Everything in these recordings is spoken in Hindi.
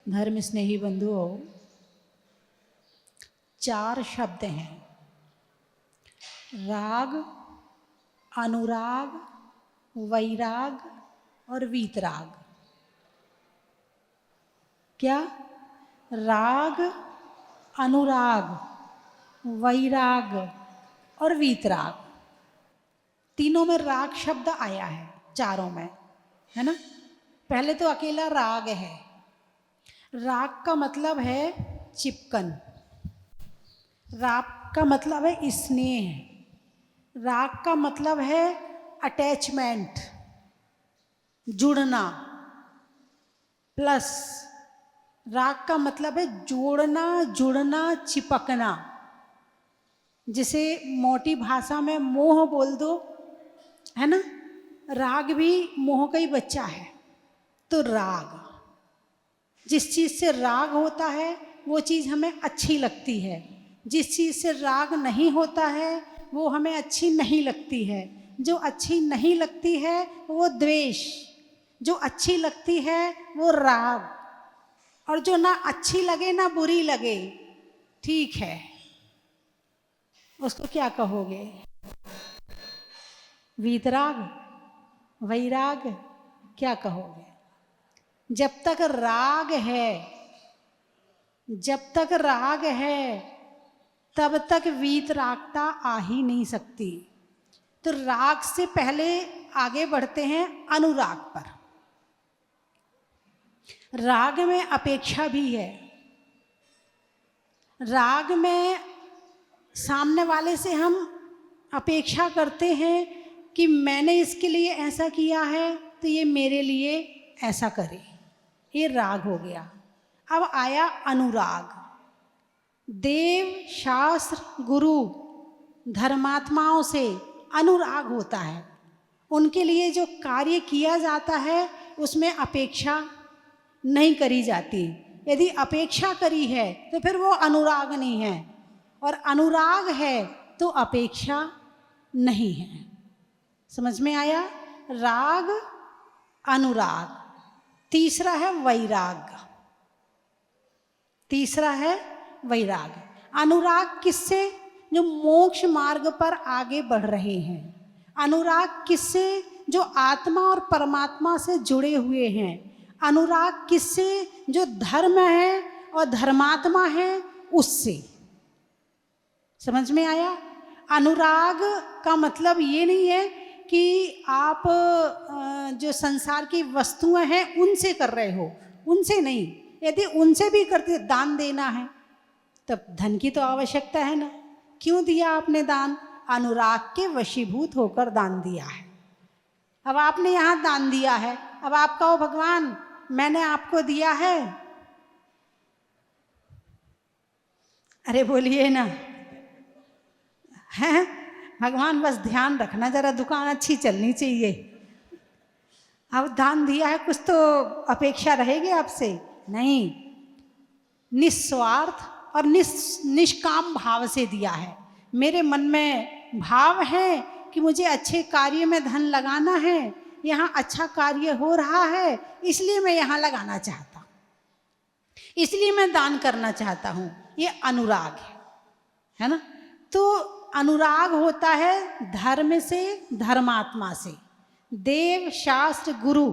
धर्म स्नेही बंधुओं, 4 शब्द हैं: राग, अनुराग, वैराग और वीतराग। क्या? राग, अनुराग, वैराग और वीतराग। तीनों में राग शब्द आया है, चारों में, है ना। पहले तो अकेला राग है। राग का मतलब है चिपकन, राग का मतलब है स्नेह, राग का मतलब है अटैचमेंट, जुड़ना। प्लस राग का मतलब है जोड़ना, जुड़ना, चिपकना। जिसे मोटी भाषा में मोह बोल दो, है ना। राग भी मोह का ही बच्चा है। तो राग, जिस चीज़ से राग होता है वो चीज़ हमें अच्छी लगती है, जिस चीज़ से राग नहीं होता है वो हमें अच्छी नहीं लगती है। जो अच्छी नहीं लगती है वो द्वेष, जो अच्छी लगती है वो राग, और जो ना अच्छी लगे ना बुरी लगे, ठीक है, उसको क्या कहोगे? वीतराग, वैराग, क्या कहोगे? जब तक राग है, जब तक राग है तब तक वीतरागता आ ही नहीं सकती। तो राग से पहले आगे बढ़ते हैं अनुराग पर। राग में अपेक्षा भी है। राग में सामने वाले से हम अपेक्षा करते हैं कि मैंने इसके लिए ऐसा किया है तो ये मेरे लिए ऐसा करे। ये राग हो गया। अब आया अनुराग। देव, शास्त्र, गुरु, धर्मात्माओं से अनुराग होता है। उनके लिए जो कार्य किया जाता है उसमें अपेक्षा नहीं करी जाती। यदि अपेक्षा करी है तो फिर वो अनुराग नहीं है, और अनुराग है तो अपेक्षा नहीं है। समझ में आया? राग, अनुराग। तीसरा है वैराग। तीसरा है वैराग। अनुराग किससे? जो मोक्ष मार्ग पर आगे बढ़ रहे हैं। अनुराग किससे? जो आत्मा और परमात्मा से जुड़े हुए हैं। अनुराग किससे? जो धर्म है और धर्मात्मा है उससे। समझ में आया? अनुराग का मतलब ये नहीं है कि आप जो संसार की वस्तुएं हैं उनसे कर रहे हो, उनसे नहीं। यदि उनसे भी करते, दान देना है तब धन की तो आवश्यकता है ना। क्यों दिया आपने दान? अनुराग के वशीभूत होकर दान दिया है। अब आपने यहाँ दान दिया है, अब आप कहो भगवान मैंने आपको दिया है। अरे बोलिए ना, हैं भगवान बस ध्यान रखना, जरा दुकान अच्छी चलनी चाहिए। अब दान दिया है, कुछ तो अपेक्षा रहेगी आपसे? नहीं, निस्वार्थ और निष्काम भाव से दिया है। मेरे मन में भाव है कि मुझे अच्छे कार्य में धन लगाना है, यहाँ अच्छा कार्य हो रहा है इसलिए मैं यहाँ लगाना चाहता हूँ, इसलिए मैं दान करना चाहता हूँ। ये अनुराग है ना। तो अनुराग होता है धर्म से, धर्मात्मा से, देव, शास्त्र, गुरु,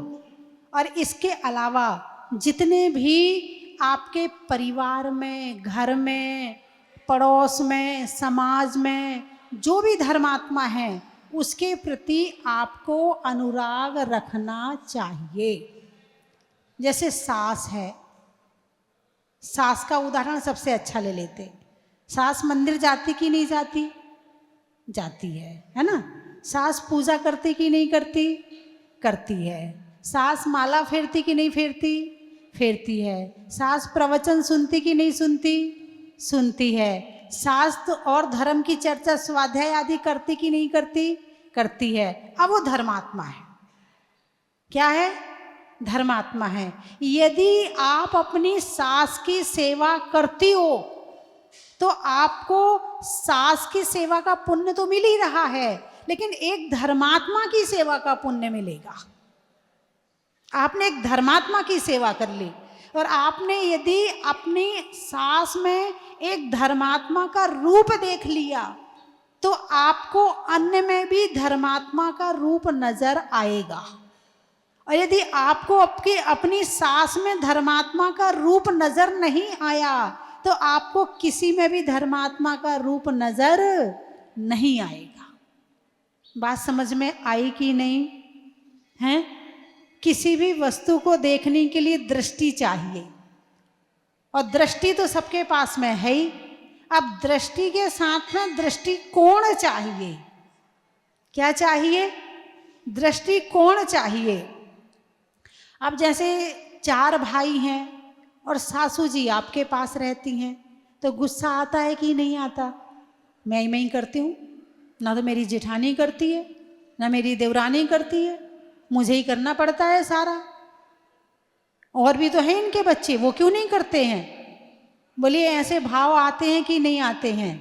और इसके अलावा जितने भी आपके परिवार में, घर में, पड़ोस में, समाज में जो भी धर्मात्मा है उसके प्रति आपको अनुराग रखना चाहिए। जैसे सास है, सास का उदाहरण सबसे अच्छा ले लेते। सास मंदिर जाती कि नहीं जाती? जाती है ना। सास पूजा करती कि नहीं करती? करती है। सास माला फेरती कि नहीं फेरती? फेरती है। सास प्रवचन सुनती कि नहीं सुनती? सुनती है। सास तो और धर्म की चर्चा, स्वाध्याय आदि करती कि नहीं करती? करती है। अब वो धर्मात्मा है। क्या है? धर्मात्मा है। यदि आप अपनी सास की सेवा करती हो तो आपको सास की सेवा का पुण्य तो मिल ही रहा है, लेकिन एक धर्मात्मा की सेवा का पुण्य मिलेगा। आपने एक धर्मात्मा की सेवा कर ली। और आपने यदि अपनी सांस में एक धर्मात्मा का रूप देख लिया तो आपको अन्य में भी धर्मात्मा का रूप नजर आएगा। और यदि आपको अपनी सांस में धर्मात्मा का रूप नजर नहीं आया तो आपको किसी में भी धर्मात्मा का रूप नजर नहीं आएगा। बात समझ में आई कि नहीं है? किसी भी वस्तु को देखने के लिए दृष्टि चाहिए और दृष्टि तो सबके पास में है ही। अब दृष्टि के साथ में दृष्टिकोण चाहिए। क्या चाहिए? दृष्टिकोण चाहिए। अब जैसे 4 भाई हैं और सासू जी आपके पास रहती हैं तो गुस्सा आता है कि नहीं आता? मैं ही करती हूँ, ना तो मेरी जेठानी करती है ना मेरी देवरानी करती है, मुझे ही करना पड़ता है सारा। और भी तो हैं इनके बच्चे, वो क्यों नहीं करते हैं? बोलिए ऐसे भाव आते हैं कि नहीं आते हैं?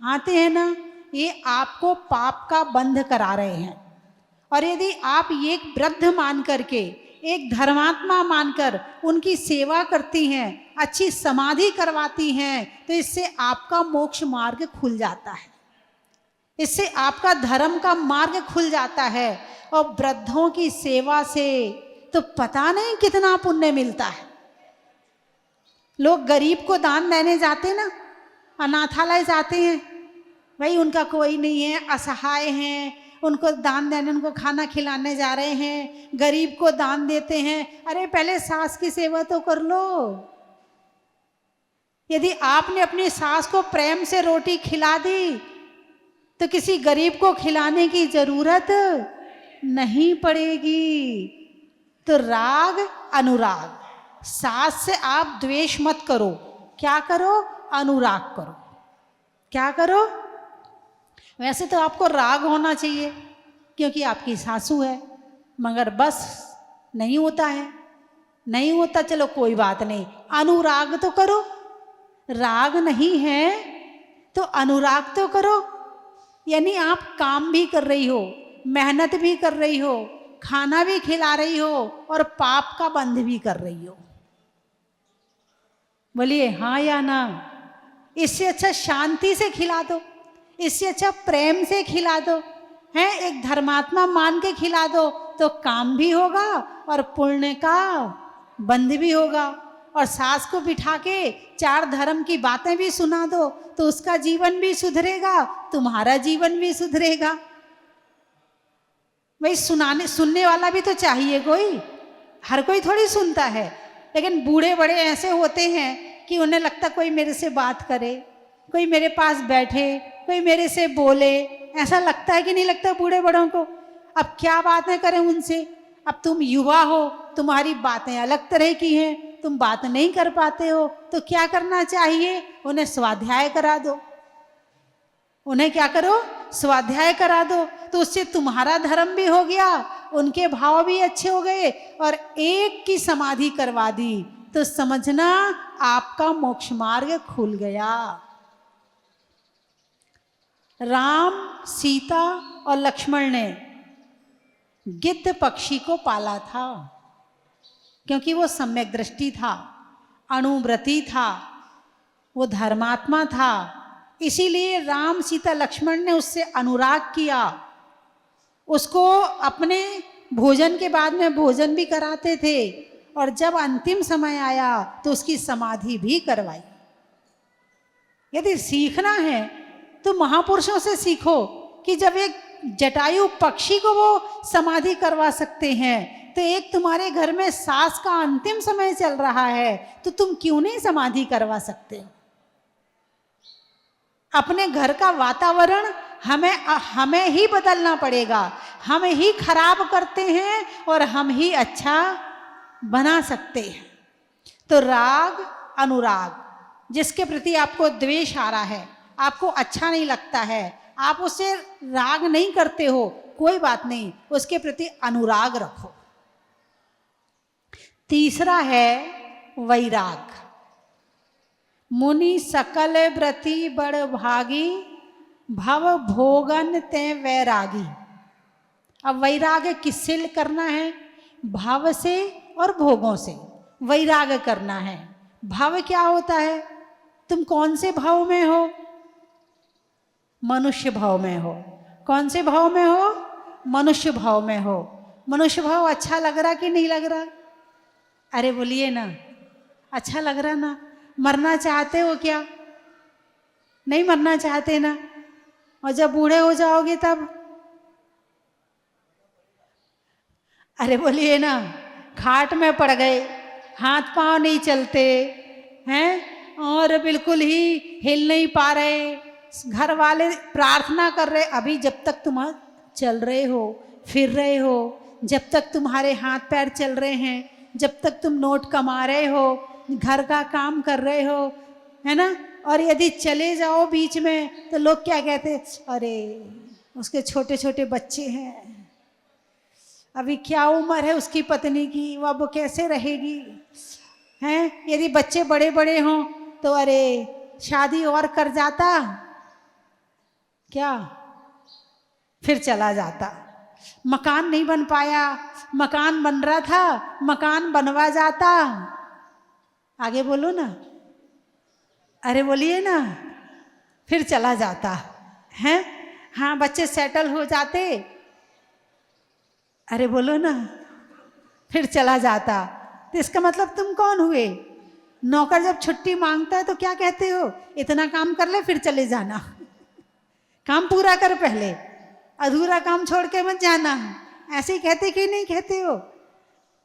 आते हैं ना। ये आपको पाप का बंध करा रहे हैं। और यदि आप एक वृद्ध मान करके, एक धर्मात्मा मानकर उनकी सेवा करती हैं, अच्छी समाधि करवाती हैं, तो इससे आपका मोक्ष मार्ग खुल जाता है, इससे आपका धर्म का मार्ग खुल जाता है। और वृद्धों की सेवा से तो पता नहीं कितना पुण्य मिलता है। लोग गरीब को दान देने जाते ना, अनाथालय जाते हैं, भाई उनका कोई नहीं है, असहाय हैं, उनको दान देने, उनको खाना खिलाने जा रहे हैं, गरीब को दान देते हैं। अरे पहले सास की सेवा तो कर लो। यदि आपने अपनी सास को प्रेम से रोटी खिला दी तो किसी गरीब को खिलाने की जरूरत नहीं पड़ेगी। तो राग अनुराग, सास से आप द्वेष मत करो। क्या करो? अनुराग करो। क्या करो? वैसे तो आपको राग होना चाहिए क्योंकि आपकी सासू है, मगर बस नहीं होता है, नहीं होता। चलो कोई बात नहीं, अनुराग तो करो। राग नहीं है तो अनुराग तो करो। यानी आप काम भी कर रही हो, मेहनत भी कर रही हो, खाना भी खिला रही हो और पाप का बंध भी कर रही हो। बोलिए हाँ या ना? इससे अच्छा शांति से खिला दो, इससे अच्छा प्रेम से खिला दो, हैं, एक धर्मात्मा मान के खिला दो, तो काम भी होगा और पुण्य का बंध भी होगा। और सास को बिठा के 4 धर्म की बातें भी सुना दो तो उसका जीवन भी सुधरेगा, तुम्हारा जीवन भी सुधरेगा। भाई सुनने वाला भी तो चाहिए कोई, हर कोई थोड़ी सुनता है। लेकिन बूढ़े बड़े ऐसे होते हैं कि उन्हें लगता कोई मेरे से बात करे, कोई मेरे पास बैठे, कोई मेरे से बोले, ऐसा लगता है कि नहीं लगता बूढ़े बड़ों को? अब क्या बातें करें उनसे? अब तुम युवा हो, तुम्हारी बातें अलग तरह की हैं, तुम बात नहीं कर पाते हो, तो क्या करना चाहिए? उन्हें स्वाध्याय करा दो। उन्हें क्या करो? स्वाध्याय करा दो। तो उससे तुम्हारा धर्म भी हो गया, उनके भाव भी अच्छे हो गए, और एक की समाधि करवा दी तो समझना आपका मोक्ष मार्ग खुल गया। राम, सीता और लक्ष्मण ने गिद्ध पक्षी को पाला था क्योंकि वो सम्यक दृष्टि था, अणुव्रती था, वो धर्मात्मा था। इसीलिए राम, सीता, लक्ष्मण ने उससे अनुराग किया, उसको अपने भोजन के बाद में भोजन भी कराते थे, और जब अंतिम समय आया तो उसकी समाधि भी करवाई। यदि सीखना है तो महापुरुषों से सीखो कि जब एक जटायु पक्षी को वो समाधि करवा सकते हैं, तो एक तुम्हारे घर में सास का अंतिम समय चल रहा है तो तुम क्यों नहीं समाधि करवा सकते? अपने घर का वातावरण हमें ही बदलना पड़ेगा। हम ही खराब करते हैं और हम ही अच्छा बना सकते हैं। तो राग अनुराग, जिसके प्रति आपको द्वेष आ रहा है, आपको अच्छा नहीं लगता है, आप उससे राग नहीं करते हो, कोई बात नहीं, उसके प्रति अनुराग रखो। तीसरा है वैराग। मुनि सकल व्रति बड़ भागी, भव भोगन ते वैरागी। अब वैराग किससे करना है? भाव से और भोगों से। वैराग्य करना है। भाव क्या होता है? तुम कौन से भाव में हो? मनुष्य भाव में हो। कौन से भाव में हो? मनुष्य भाव में हो। मनुष्य भाव अच्छा लग रहा कि नहीं लग रहा? अरे बोलिए ना, अच्छा लग रहा ना? मरना चाहते हो क्या? नहीं मरना चाहते ना? और जब बूढ़े हो जाओगे तब? अरे बोलिए ना, खाट में पड़ गए, हाथ पांव नहीं चलते हैं और बिल्कुल ही हिल नहीं पा रहे, घर वाले प्रार्थना कर रहे, अभी जब तक तुम चल रहे हो, फिर रहे हो, जब तक तुम्हारे हाथ पैर चल रहे हैं, जब तक तुम नोट कमा रहे हो, घर का काम कर रहे हो, है ना, और यदि चले जाओ बीच में तो लोग क्या कहते? अरे उसके छोटे छोटे बच्चे हैं, अभी क्या उम्र है उसकी पत्नी की, वो अब कैसे रहेगी? हैं? यदि बच्चे बड़े बड़े हों तो अरे शादी और कर जाता क्या, फिर चला जाता। मकान नहीं बन पाया, मकान बन रहा था, मकान बनवा जाता। आगे बोलो ना, अरे बोलिए ना, फिर चला जाता है। हाँ, बच्चे सेटल हो जाते, अरे बोलो ना, फिर चला जाता। तो इसका मतलब तुम कौन हुए? नौकर जब छुट्टी मांगता है तो क्या कहते हो? इतना काम कर ले फिर चले जाना, काम पूरा कर पहले, अधूरा काम छोड़ के मत जाना। ऐसे ही कहते कि नहीं कहते हो?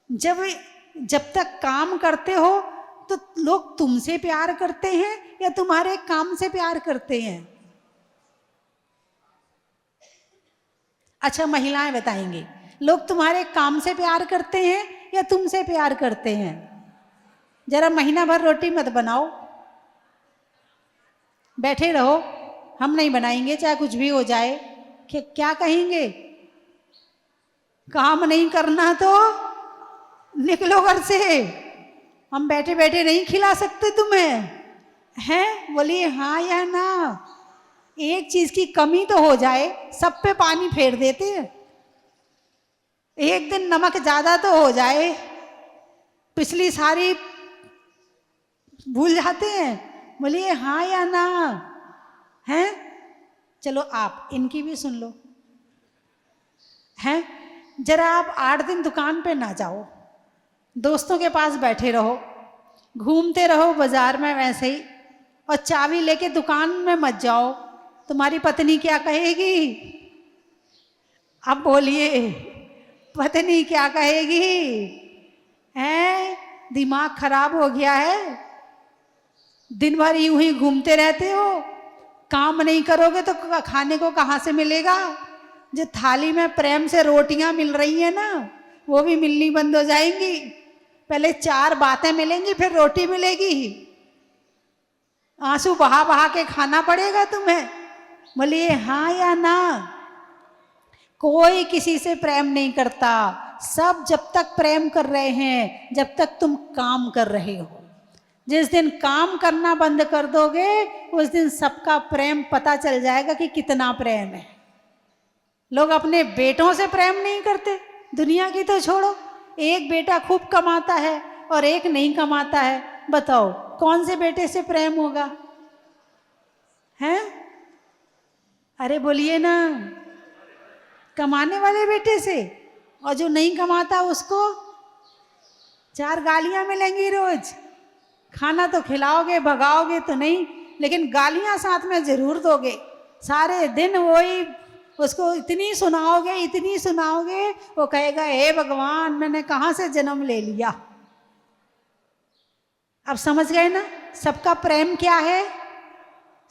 जब तक काम करते हो तो लोग तुमसे प्यार करते हैं या तुम्हारे काम से प्यार करते हैं? अच्छा, महिलाएं बताएंगी, लोग तुम्हारे काम से प्यार करते हैं या तुमसे प्यार करते हैं? जरा महीना भर रोटी मत बनाओ, बैठे रहो, हम नहीं बनाएंगे चाहे कुछ भी हो जाए। क्या कहेंगे? काम नहीं करना तो निकलो घर से, हम बैठे बैठे नहीं खिला सकते तुम्हें, हैं? बोलिए हाँ या ना। एक चीज की कमी तो हो जाए, सब पे पानी फेर देते हैं। एक दिन नमक ज्यादा तो हो जाए, पिछली सारी भूल जाते हैं। बोलिए हाँ या ना, हैं? चलो आप इनकी भी सुन लो, हैं? जरा आप 8 दिन दुकान पे ना जाओ, दोस्तों के पास बैठे रहो, घूमते रहो बाजार में वैसे ही, और चाबी लेके दुकान में मत जाओ, तुम्हारी पत्नी क्या कहेगी? अब बोलिए, पत्नी क्या कहेगी? हैं? दिमाग खराब हो गया है, दिन भर यूं ही घूमते रहते हो, काम नहीं करोगे तो खाने को कहाँ से मिलेगा? जो थाली में प्रेम से रोटियां मिल रही है ना, वो भी मिलनी बंद हो जाएंगी। पहले 4 बातें मिलेंगी, फिर रोटी मिलेगी। आंसू बहा बहा के खाना पड़ेगा तुम्हें। बोलिए हाँ या ना। कोई किसी से प्रेम नहीं करता, सब जब तक प्रेम कर रहे हैं जब तक तुम काम कर रहे हो। जिस दिन काम करना बंद कर दोगे उस दिन सबका प्रेम पता चल जाएगा कि कितना प्रेम है। लोग अपने बेटों से प्रेम नहीं करते, दुनिया की तो छोड़ो, एक बेटा खूब कमाता है और एक नहीं कमाता है, बताओ कौन से बेटे से प्रेम होगा? हैं? अरे बोलिए ना, कमाने वाले बेटे से। और जो नहीं कमाता उसको 4 गालियां मिलेंगी रोज। खाना तो खिलाओगे, भगाओगे तो नहीं, लेकिन गालियां साथ में जरूर दोगे। सारे दिन वही उसको इतनी सुनाओगे, वो कहेगा हे भगवान मैंने कहाँ से जन्म ले लिया। अब समझ गए ना, सबका प्रेम क्या है?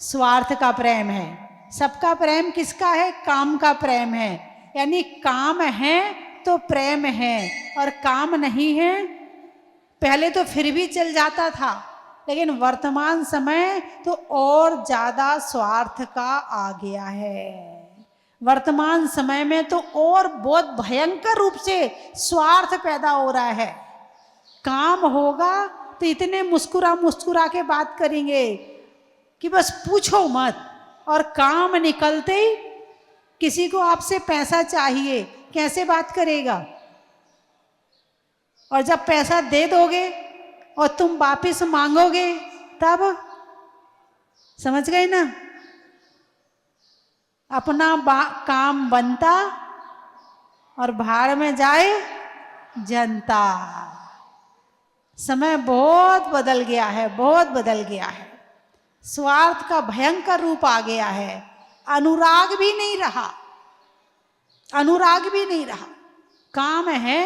स्वार्थ का प्रेम है। सबका प्रेम किसका है? काम का प्रेम है। यानी काम है तो प्रेम है, और काम नहीं है, पहले तो फिर भी चल जाता था, लेकिन वर्तमान समय तो और ज्यादा स्वार्थ का आ गया है। वर्तमान समय में तो और बहुत भयंकर रूप से स्वार्थ पैदा हो रहा है। काम होगा तो इतने मुस्कुरा के बात करेंगे कि बस पूछो मत, और काम निकलते ही किसी को आपसे पैसा चाहिए, कैसे बात करेगा? और जब पैसा दे दोगे और तुम वापस मांगोगे तब, समझ गए ना? अपना काम बनता और भाड़ में जाए जनता। समय बहुत बदल गया है, बहुत बदल गया है। स्वार्थ का भयंकर रूप आ गया है। अनुराग भी नहीं रहा, अनुराग भी नहीं रहा। काम है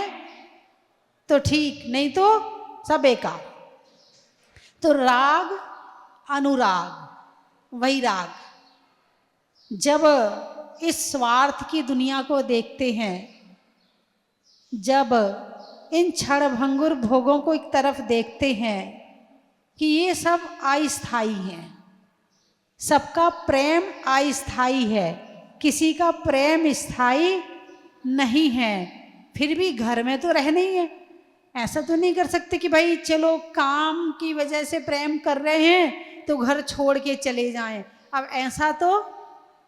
तो ठीक, नहीं तो सब बेकार। तो राग, अनुराग, वैराग, जब इस स्वार्थ की दुनिया को देखते हैं, जब इन क्षणभंगुर भोगों को एक तरफ देखते हैं कि ये सब अस्थाई हैं, सबका प्रेम अस्थाई है, किसी का प्रेम स्थायी नहीं है, फिर भी घर में तो रहना ही है। ऐसा तो नहीं कर सकते कि भाई चलो काम की वजह से प्रेम कर रहे हैं तो घर छोड़ के चले जाएं। अब ऐसा तो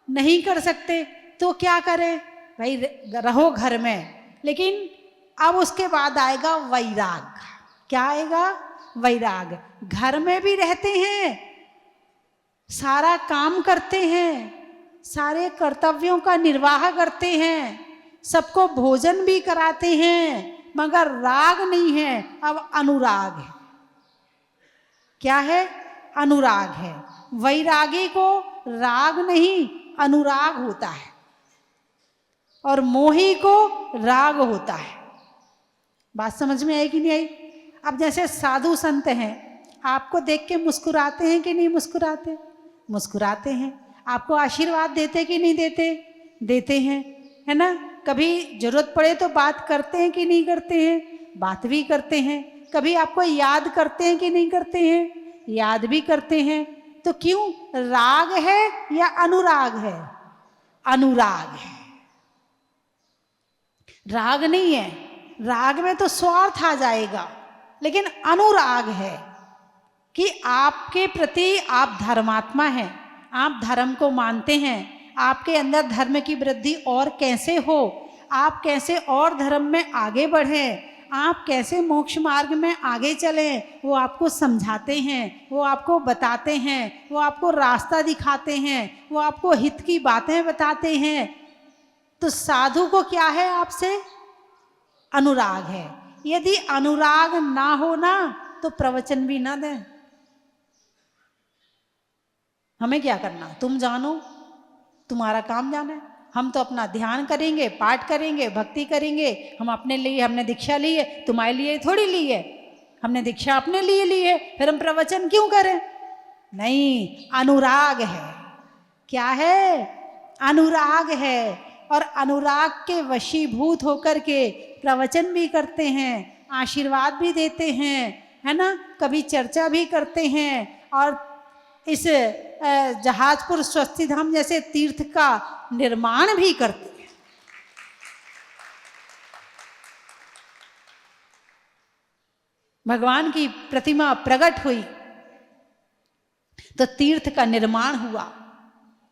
नहीं कर सकते, तो क्या करें भाई, रहो घर में। लेकिन अब उसके बाद आएगा वैराग। क्या आएगा? वैराग। घर में भी रहते हैं, सारा काम करते हैं, सारे कर्तव्यों का निर्वाह करते हैं, सबको भोजन भी कराते हैं, मगर राग नहीं है, अब अनुराग है। क्या है? अनुराग है। वैरागी को राग नहीं अनुराग होता है, और मोही को राग होता है। बात समझ में आई कि नहीं आई? अब जैसे साधु संत हैं, आपको देख के मुस्कुराते हैं कि नहीं मुस्कुराते? मुस्कुराते हैं। आपको आशीर्वाद देते कि नहीं देते? देते हैं, है ना? कभी जरूरत पड़े तो बात करते हैं कि नहीं करते हैं? बात भी करते हैं। कभी आपको याद करते हैं कि नहीं करते हैं? याद भी करते हैं। तो क्यों? राग है या अनुराग है? अनुराग है, राग नहीं है। राग में तो स्वार्थ आ जाएगा, लेकिन अनुराग है कि आपके प्रति आप धर्मात्मा हैं, आप धर्म को मानते हैं, आपके अंदर धर्म की वृद्धि और कैसे हो, आप कैसे और धर्म में आगे बढ़ें, आप कैसे मोक्ष मार्ग में आगे चलें, वो आपको समझाते हैं, वो आपको बताते हैं, वो आपको रास्ता दिखाते हैं, वो आपको हित की बातें बताते हैं। तो साधु को क्या है आपसे? अनुराग है। यदि अनुराग ना हो ना तो प्रवचन भी ना दें। हमें क्या करना? तुम जानो, तुम्हारा काम जाना है। हम तो अपना ध्यान करेंगे, पाठ करेंगे, भक्ति करेंगे। हम अपने लिए, हमने दीक्षा ली है, तुम्हारे लिए थोड़ी ली है। हमने दीक्षा अपने लिए ली है, फिर हम प्रवचन क्यों करें? नहीं, अनुराग है। क्या है? अनुराग है। और अनुराग के वशीभूत होकर के प्रवचन भी करते हैं, आशीर्वाद भी देते हैं, है ना? कभी चर्चा भी करते हैं, और इस जहाजपुर स्वस्तिधाम जैसे तीर्थ का निर्माण भी करते हैं। भगवान की प्रतिमा प्रकट हुई तो तीर्थ का निर्माण हुआ,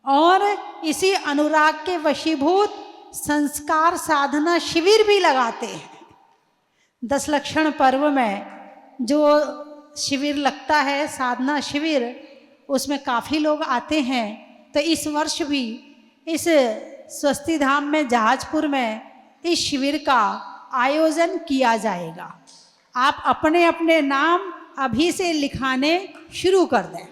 और इसी अनुराग के वशीभूत संस्कार साधना शिविर भी लगाते हैं। 10 लक्षण पर्व में जो शिविर लगता है, साधना शिविर, उसमें काफ़ी लोग आते हैं। तो इस वर्ष भी इस स्वस्तिधाम में जहाजपुर में इस शिविर का आयोजन किया जाएगा। आप अपने अपने नाम अभी से लिखाने शुरू कर दें,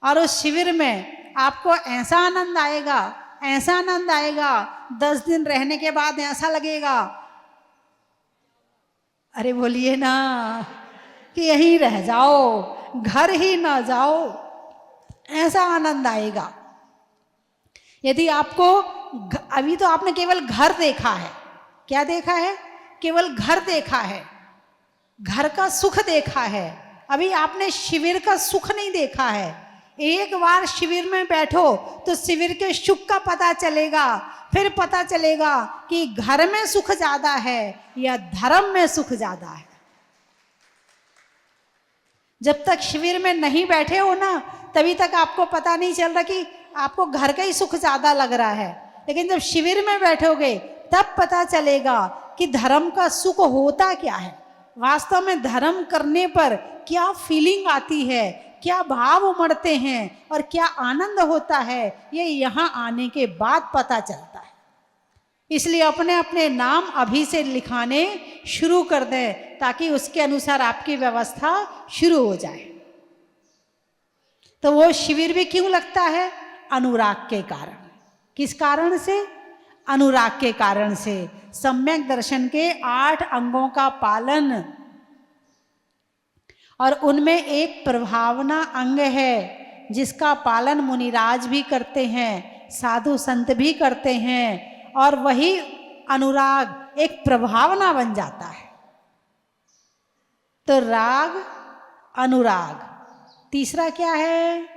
और उस शिविर में आपको ऐसा आनंद आएगा, ऐसा आनंद आएगा, 10 दिन रहने के बाद ऐसा लगेगा, अरे बोलिए ना, कि यहीं रह जाओ, घर ही ना जाओ, ऐसा आनंद आएगा। यदि आपको अभी तो आपने केवल घर देखा है, क्या देखा है? केवल घर देखा है, घर का सुख देखा है, अभी आपने शिविर का सुख नहीं देखा है। एक बार शिविर में बैठो तो शिविर के सुख का पता चलेगा, फिर पता चलेगा कि घर में सुख ज्यादा है या धर्म में सुख ज्यादा है। जब तक शिविर में नहीं बैठे हो ना, तभी तक आपको पता नहीं चल रहा कि आपको घर का ही सुख ज्यादा लग रहा है। लेकिन जब शिविर में बैठोगे तब पता चलेगा कि धर्म का सुख होता क्या है, वास्तव में धर्म करने पर क्या फीलिंग आती है, क्या भाव उमड़ते हैं और क्या आनंद होता है, ये यहाँ आने के बाद पता चलता है। इसलिए अपने अपने नाम अभी से लिखाने शुरू कर दें ताकि उसके अनुसार आपकी व्यवस्था शुरू हो जाए। तो वो शिविर भी क्यों लगता है? अनुराग के कारण। किस कारण से? अनुराग के कारण से। सम्यक दर्शन के 8 अंगों का पालन, और उनमें एक प्रभावना अंग है जिसका पालन मुनिराज भी करते हैं, साधु संत भी करते हैं, और वही अनुराग एक प्रभावना बन जाता है। तो राग, अनुराग। तीसरा क्या है?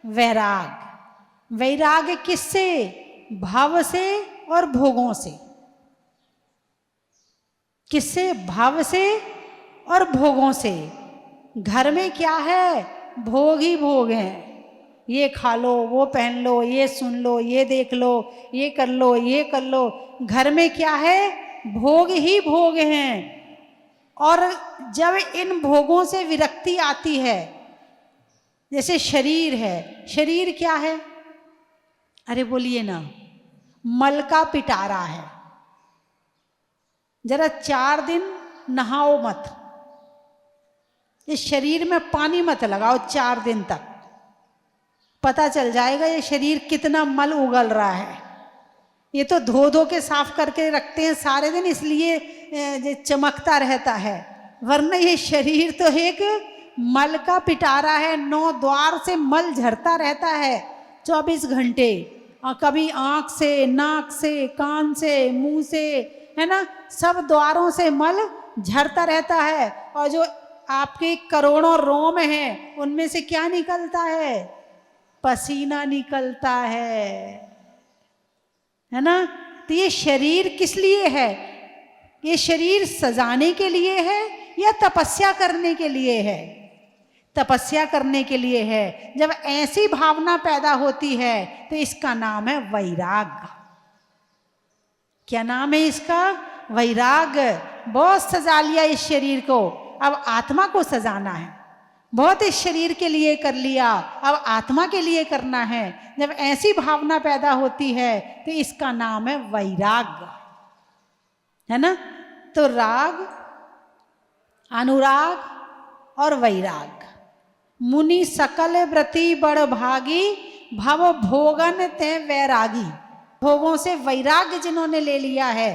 वैराग। वैराग किससे? भाव से और भोगों से। किससे? भाव से और भोगों से। घर में क्या है? भोग ही भोग हैं। ये खा लो, वो पहन लो, ये सुन लो, ये देख लो, ये कर लो, ये कर लो। घर में क्या है? भोग ही भोग हैं। और जब इन भोगों से विरक्ति आती है, जैसे शरीर है, शरीर क्या है? अरे बोलिए ना, मल का पिटारा है। जरा 4 दिन नहाओ मत, इस शरीर में पानी मत लगाओ 4 दिन तक, पता चल जाएगा ये शरीर कितना मल उगल रहा है। ये तो धो धो के साफ करके रखते हैं सारे दिन, इसलिए चमकता रहता है, वरना ये शरीर तो एक मल का पिटारा है। 9 द्वार से मल झरता रहता है 24 घंटे, और कभी आँख से, नाक से, कान से, मुंह से, है ना, सब द्वारों से मल झरता रहता है। और जो आपके करोड़ों रोम हैं उनमें से क्या निकलता है? पसीना निकलता है ना। तो ये शरीर किस लिए है? ये शरीर सजाने के लिए है या तपस्या करने के लिए है? तपस्या करने के लिए है। जब ऐसी भावना पैदा होती है तो इसका नाम है वैराग। क्या नाम है इसका? वैराग। बहुत सजा लिया इस शरीर को, अब आत्मा को सजाना है। बहुत इस शरीर के लिए कर लिया, अब आत्मा के लिए करना है। जब ऐसी भावना पैदा होती है तो इसका नाम है वैराग, है ना। तो राग, अनुराग और वैराग। मुनि सकल व्रति बड़ भागी, भव भोगन ते वैरागी। भोगों से वैराग्य जिन्होंने ले लिया है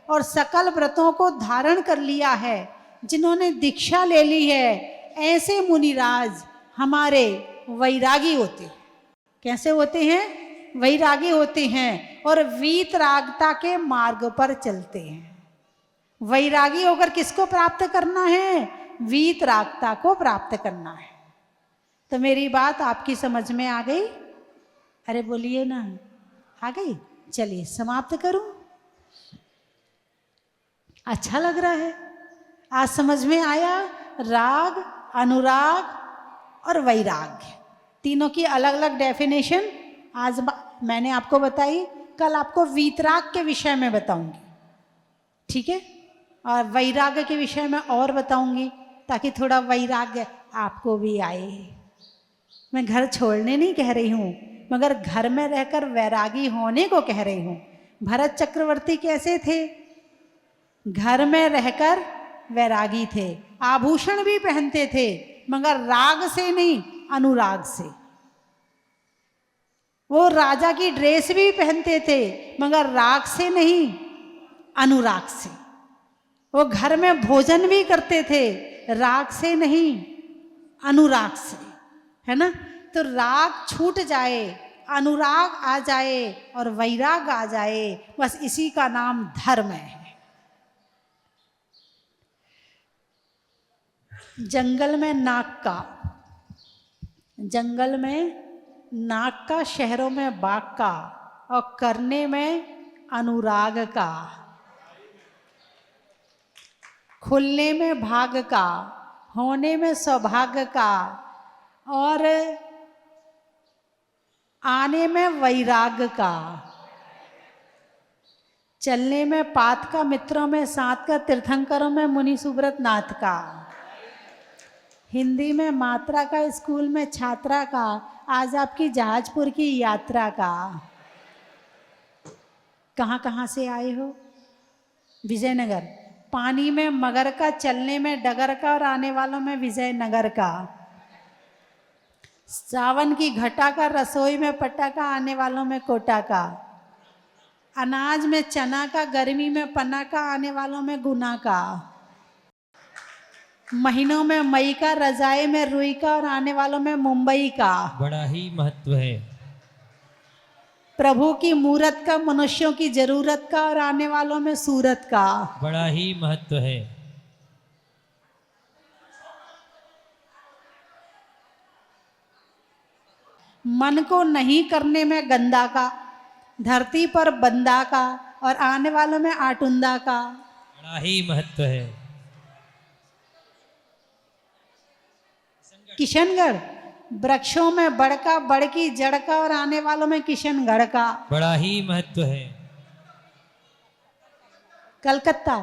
और सकल व्रतों को धारण कर लिया है, जिन्होंने दीक्षा ले ली है, ऐसे मुनिराज हमारे वैरागी होते हैं। कैसे होते हैं? वैरागी होते हैं और वीतरागता के मार्ग पर चलते हैं। वैरागी होकर किसको प्राप्त करना है? वीतरागता को प्राप्त करना है। तो मेरी बात आपकी समझ में आ गई? अरे बोलिए ना, आ गई? चलिए समाप्त करूं। अच्छा लग रहा है, आज समझ में आया। राग, अनुराग और वैराग्य, तीनों की अलग अलग डेफिनेशन आज मैंने आपको बताई। कल आपको वीतराग के विषय में बताऊंगी, ठीक है, और वैराग्य के विषय में और बताऊंगी, ताकि थोड़ा वैराग्य आपको भी आए। मैं घर छोड़ने नहीं कह रही हूँ, मगर घर में रहकर वैरागी होने को कह रही हूँ। भरत चक्रवर्ती कैसे थे? घर में रहकर वैरागी थे, आभूषण भी पहनते थे, मगर राग से नहीं, अनुराग से। वो राजा की ड्रेस भी पहनते थे, मगर राग से नहीं, अनुराग से। वो घर में भोजन भी करते थे, राग से नहीं, अनुराग से, है ना। तो राग छूट जाए, अनुराग आ जाए और वैराग आ जाए, बस इसी का नाम धर्म है। जंगल में नाक का, जंगल में नाक का, शहरों में बाग का, और करने में अनुराग का, खुलने में भाग का, होने में सौभाग्य का, और आने में वैराग का। चलने में पात का, मित्रों में साथ का, तीर्थंकरों में मुनि सुब्रत नाथ का। हिंदी में मात्रा का, स्कूल में छात्रा का, आज आपकी जहाजपुर की यात्रा का। कहाँ कहाँ से आए हो? विजयनगर। पानी में मगर का, चलने में डगर का, और आने वालों में विजयनगर का। सावन की घटा का, रसोई में पटा का, आने वालों में कोटा का। अनाज में चना का, गर्मी में पना का, आने वालों में गुना का। महीनों में मई का, रजाई में रुई का, और आने वालों में मुंबई का। बड़ा ही महत्व है। प्रभु की मूरत का, मनुष्यों की जरूरत का, और आने वालों में सूरत का। बड़ा ही महत्व है। मन को नहीं करने में गंदा का, धरती पर बंदा का, और आने वालों में आटुंदा का। बड़ा ही महत्व है। किशनगढ़। वृक्षों में बड़का, बड़ की जड़ का, और आने वालों में किशनगढ़ का। बड़ा ही महत्व है। कलकत्ता।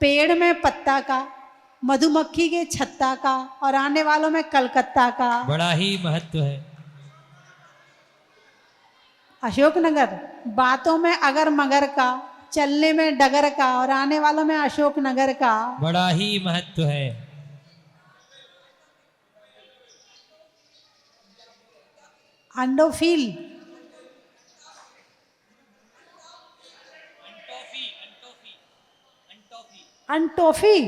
पेड़ में पत्ता का, मधुमक्खी के छत्ता का, और आने वालों में कलकत्ता का। बड़ा ही महत्व है। अशोकनगर। बातों में अगर मगर का, चलने में डगर का, और आने वालों में अशोकनगर का। बड़ा ही महत्व है। अंडोफिल। अनटॉफी।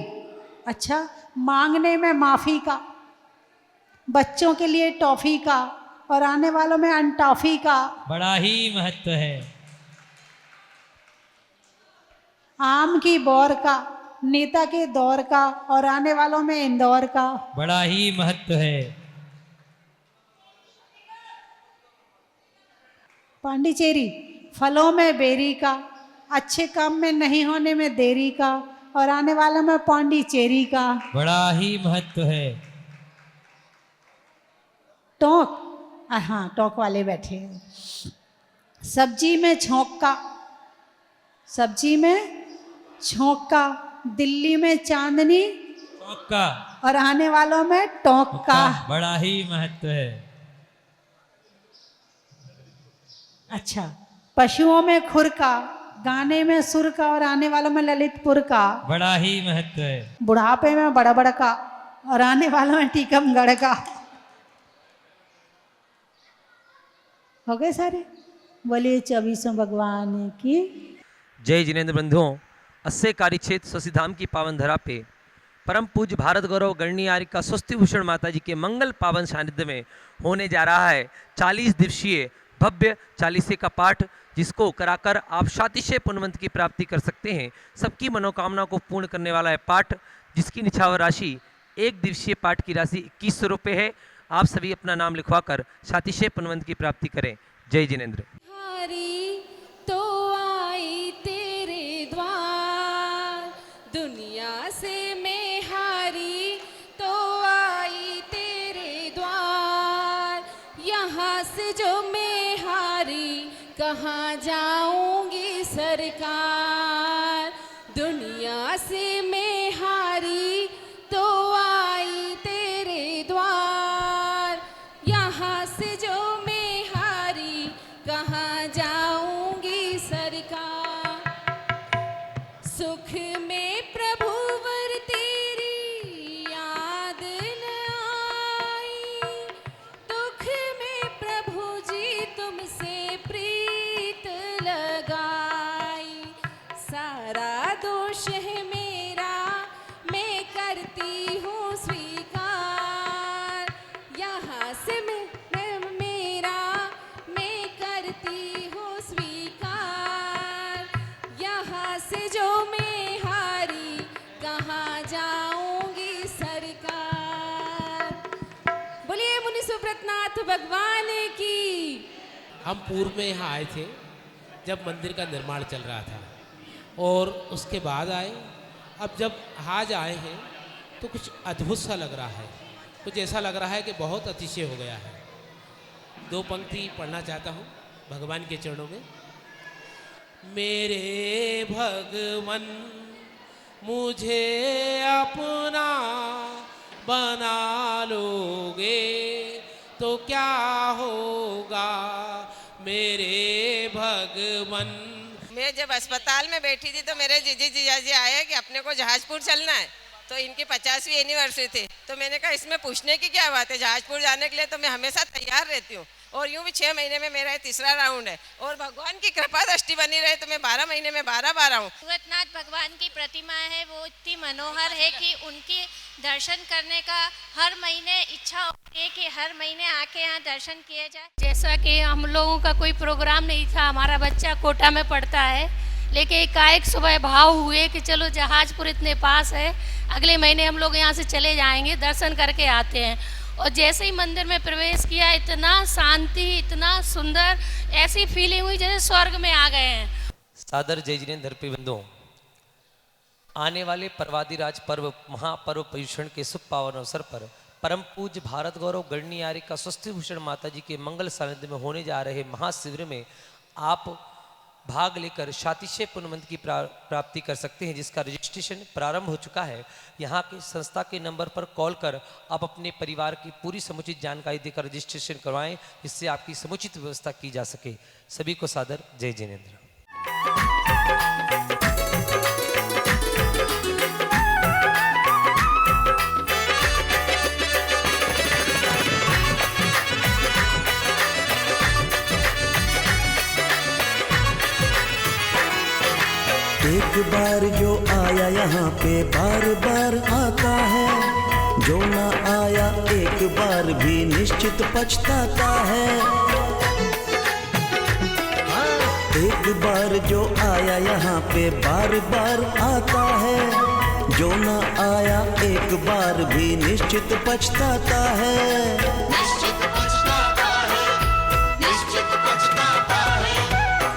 अच्छा। मांगने में माफी का, बच्चों के लिए टॉफी का, और आने वालों में अनटॉफी का। बड़ा ही महत्व है। आम की बौर का, नेता के दौर का, और आने वालों में इंदौर का। बड़ा ही महत्व है। पांडिचेरी। फलों में बेरी का, अच्छे काम में नहीं होने में देरी का, और आने वालों में पांडिचेरी का। बड़ा ही महत्व है। टोंक। हाँ, टोंक वाले बैठे हैं। सब्जी में छोंक का, सब्जी में छोंक का, दिल्ली में चांदनी, टोंक का, और आने वालों में टोंक का। बड़ा ही महत्व है। अच्छा। पशुओं में खुर का, गाने में सुर का, और आने वालों में ललितपुर का। बड़ा ही महत्व है। बुढ़ापे में बड़ा बड़ा का, और आने वालों में टीकमगढ़ का। हो गए सारे? बोलिए 24 भगवान की जय। जिनेंद्र बंधुओं, 80 कार्य क्षेत्र शशिधाम की पावन धरा पे परम पूज्य भारत गौरव गणनीय आर्य का स्वस्ति भूषण माता जी के मंगल पावन सानिध्य में होने जा रहा है 40 दिवसीय भव्य चालीसे का पाठ, जिसको कराकर आप शातिशय पुण्यवंत की प्राप्ति कर सकते हैं। सबकी मनोकामना को पूर्ण करने वाला है पाठ, जिसकी निछावर राशि 1 दिवसीय पाठ की राशि 2100 रुपये है। आप सभी अपना नाम लिखवाकर शातिशय पुण्यवंत की प्राप्ति करें। जय जिनेंद्र। तो आई तेरे द्वार, दुनिया से मैं हारी तो आई तेरे द्वार। यहाँ से जो मैं हारी कहाँ जाऊंगी सरकार। दुनिया से मैं हारी तो आई तेरे द्वार। यहाँ से जो मैं हारी कहाँ जाऊंगी सरकार। सुख में प्रभु वर तेरी याद न आई, दुख में प्रभु जी तुमसे प्रीत लगाई। सारा दोष है मेरा मैं करती हूँ स्वीकार। यहाँ से मैं मेरा मैं करती हूँ स्वीकार। यहाँ से जो मैं हारी कहाँ जाऊंगी सरकार। बोलिए मुनि सुब्रतनाथ भगवान की। हम पूर्व में यहाँ आए थे जब मंदिर का निर्माण चल रहा था, और उसके बाद आए। अब जब आज आए हैं तो कुछ अद्भुत सा लग रहा है, कुछ ऐसा लग रहा है कि बहुत अतिशय हो गया है। 2 पंक्ति पढ़ना चाहता हूँ भगवान के चरणों में। मेरे भगवन मुझे अपना बना लोगे तो क्या होगा मेरे भगवन। मैं जब अस्पताल में बैठी थी तो मेरे जीजाजी आए कि अपने को जहाजपुर चलना है, तो इनकी 50वीं एनिवर्सरी थी। तो मैंने कहा इसमें पूछने की क्या बात है, जहाजपुर जाने के लिए तो मैं हमेशा तैयार रहती हूँ। और यूँ भी 6 महीने में मेरा 3रा राउंड है, और भगवान की कृपा दृष्टि बनी रहे तो मैं 12 महीने में 12 बार आऊँ। भगवतनाथ भगवान की प्रतिमा है, वो इतनी मनोहर है कि उनके दर्शन करने का हर महीने इच्छा होती है कि हर महीने आके यहाँ दर्शन किए जाए। जैसा कि हम लोगों का कोई प्रोग्राम नहीं था, हमारा बच्चा कोटा में पढ़ता है, लेकिन एकाएक सुबह भाव हुए कि चलो जहाजपुर इतने पास है, अगले महीने हम लोग यहाँ से चले जाएंगे, दर्शन करके आते हैं। और जैसे ही मंदिर में प्रवेश किया, इतना शांति, इतना सुंदर, ऐसी फीलिंग हुई जैसे स्वर्ग में आ गए हैं। सादर जय जिनेंद्र धरती बंधुओं, आने वाले पर्वादिराज पर्व महापर्व पर्युषण के शुभ पावन अवसर पर परम पूज्य भारत गौरव गणनी आर्य का स्वस्ति भूषण माता जी के मंगल सानिध्य में होने जा रहे महाशिविर में आप भाग लेकर शातिशय पुण्यमंत्र की प्राप्ति कर सकते हैं, जिसका रजिस्ट्रेशन प्रारंभ हो चुका है। यहाँ के संस्था के नंबर पर कॉल कर आप अपने परिवार की पूरी समुचित जानकारी देकर रजिस्ट्रेशन करवाएं, जिससे आपकी समुचित व्यवस्था की जा सके। सभी को सादर जय जिनेंद्र। एक बार जो आया यहाँ पे बार बार आता है, जो ना आया एक बार भी निश्चित पछताता है। एक बार जो आया यहाँ पे बार बार आता है, जो ना आया एक बार भी निश्चित पछताता है।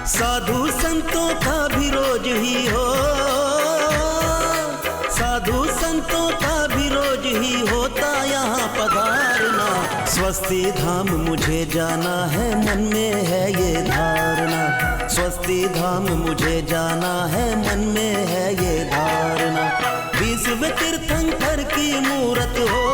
साधु संतों का भी रोज ही हो, साधु संतों का भी रोज ही होता यहाँ पधारना। स्वस्ति धाम मुझे जाना है, मन में है ये धारणा। स्वस्ति धाम मुझे जाना है, मन में है ये धारणा। 20वें तीर्थंकर की मूरत हो,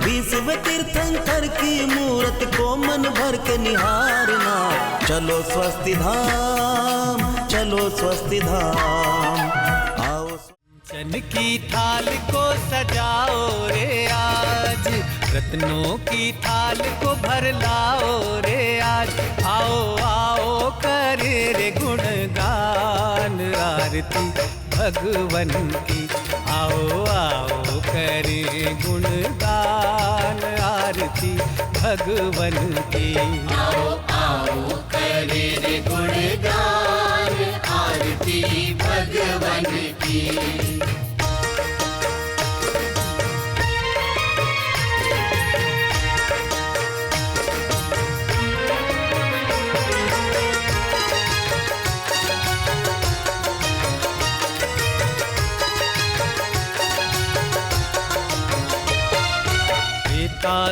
20वें तीर्थंकर की मूरत को मन भर के निहारना। चलो स्वस्ति धाम, चलो स्वस्ति धाम, आओ। चन की थाल को सजाओ रे आज, रत्नों की थाल को भर लाओ रे आज। आओ आओ करे रे गुणगान आरती भगवन की। आओ आओ करे गुणगान आरती भगवन की। आओ आओ करे रे गुणगान आरती भगवन की।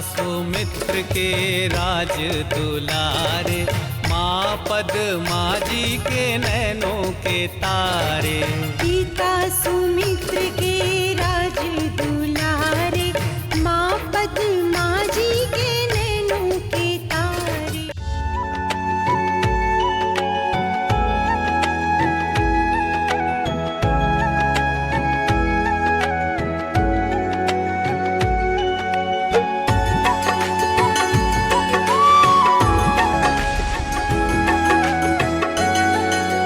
सुमित्र के राज दुलारे, माँ पद्मा जी के नैनों के तारे। पिता सुमित्र